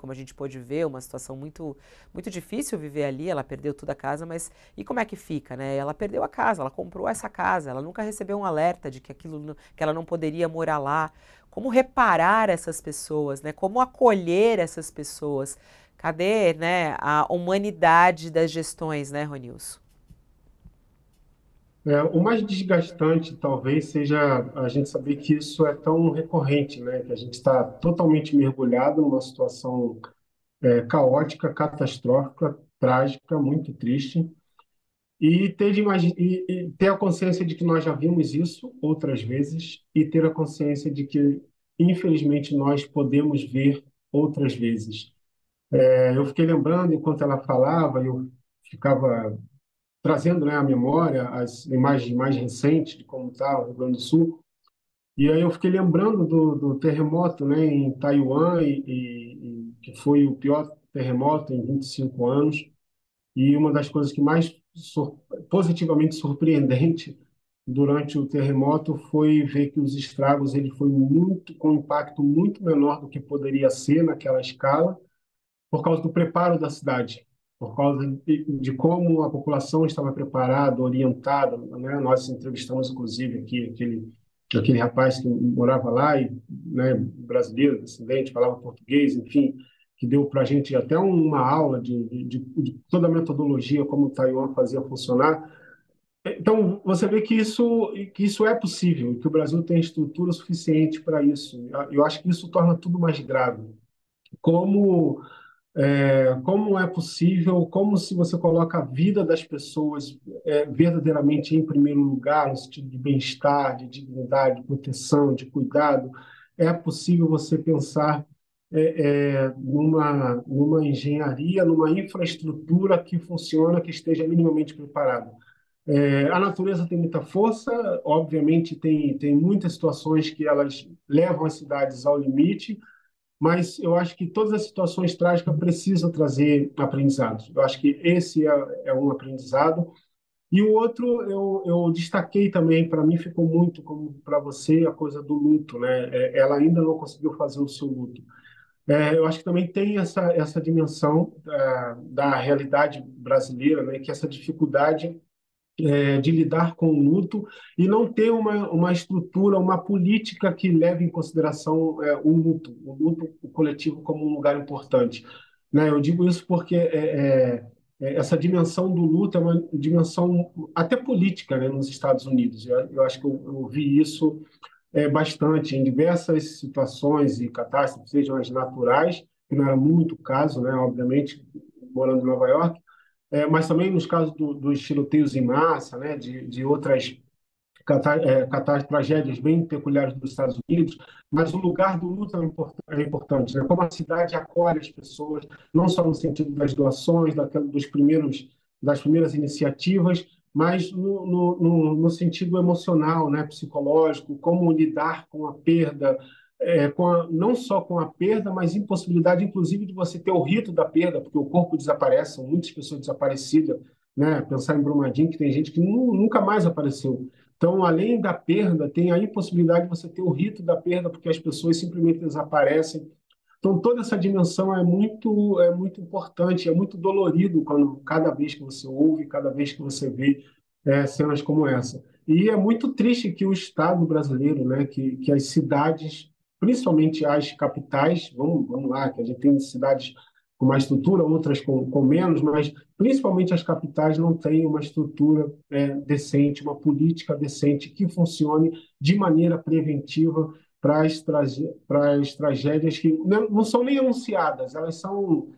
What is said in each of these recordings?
como a gente pôde ver, uma situação muito difícil viver ali, ela perdeu toda a casa, mas e como é que fica, né? Ela perdeu a casa, ela comprou essa casa, ela nunca recebeu um alerta de que que ela não poderia morar lá. Como reparar essas pessoas, né? Como acolher essas pessoas? Cadê, né, a humanidade das gestões, né, Ronilson? O mais desgastante talvez seja a gente saber que isso é tão recorrente, né? Que a gente está totalmente mergulhado numa situação caótica, catastrófica, trágica, muito triste, e e ter a consciência de que nós já vimos isso outras vezes e ter a consciência de que, infelizmente, nós podemos ver outras vezes. Eu fiquei lembrando, enquanto ela falava, eu ficava trazendo, né, à memória as imagens mais recentes de como está o Rio Grande do Sul. E aí eu fiquei lembrando do terremoto, né, em Taiwan, que foi o pior terremoto em 25 anos. E uma das coisas que mais positivamente surpreendente durante o terremoto foi ver que os estragos ele foi muito com um impacto muito menor do que poderia ser naquela escala por causa do preparo da cidade, por causa de como a população estava preparada, orientada, né? Nós entrevistamos, inclusive, aqui aquele rapaz que morava lá, e, né, brasileiro, descendente, falava português, enfim, que deu para a gente até uma aula de toda a metodologia, como o Taiwan fazia funcionar. Então, você vê que isso é possível, que o Brasil tem estrutura suficiente para isso. Eu acho que isso torna tudo mais grave. Como como é possível, como se você coloca a vida das pessoas verdadeiramente em primeiro lugar, no sentido de bem-estar, de dignidade, de proteção, de cuidado, é possível você pensar numa engenharia, numa infraestrutura que funciona, que esteja minimamente preparada. A natureza tem muita força, obviamente tem muitas situações que elas levam as cidades ao limite, mas eu acho que todas as situações trágicas precisam trazer aprendizados. Eu acho que esse é um aprendizado. E o outro, eu destaquei também, para mim ficou muito como para você, a coisa do luto, né? Ela ainda não conseguiu fazer o seu luto. Eu acho que também tem essa dimensão da realidade brasileira, né? Que essa dificuldade de lidar com o luto e não ter uma estrutura, uma política que leve em consideração o luto coletivo como um lugar importante. Né? Eu digo isso porque essa dimensão do luto é uma dimensão até política, né, nos Estados Unidos. Eu acho que eu vi isso bastante em diversas situações e catástrofes, sejam as naturais, que não era muito o caso, né, obviamente, morando em Nova York, mas também nos casos dos tiroteios em massa, né, de outras tragédias bem peculiares dos Estados Unidos, mas o lugar do luto é importante, né? Como a cidade acolhe as pessoas, não só no sentido das doações, das primeiras iniciativas, mas no sentido emocional, né, psicológico, como lidar com a perda, não só com a perda, mas impossibilidade, inclusive, de você ter o rito da perda, porque o corpo desaparece, são muitas pessoas desaparecidas, né? Pensar em Brumadinho, que tem gente que nunca mais apareceu. Então, além da perda, tem a impossibilidade de você ter o rito da perda, porque as pessoas simplesmente desaparecem. Então, toda essa dimensão é muito importante, é muito dolorido quando cada vez que você ouve, cada vez que você vê cenas como essa. E é muito triste que o Estado brasileiro, né, que as cidades, principalmente as capitais, vamos lá, que a gente tem cidades com mais estrutura, outras com menos, mas principalmente as capitais não têm uma estrutura decente, uma política decente que funcione de maneira preventiva para as tragédias que não são nem anunciadas, elas são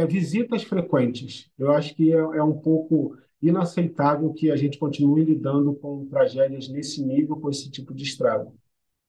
visitas frequentes. Eu acho que é um pouco inaceitável que a gente continue lidando com tragédias nesse nível, com esse tipo de estrago.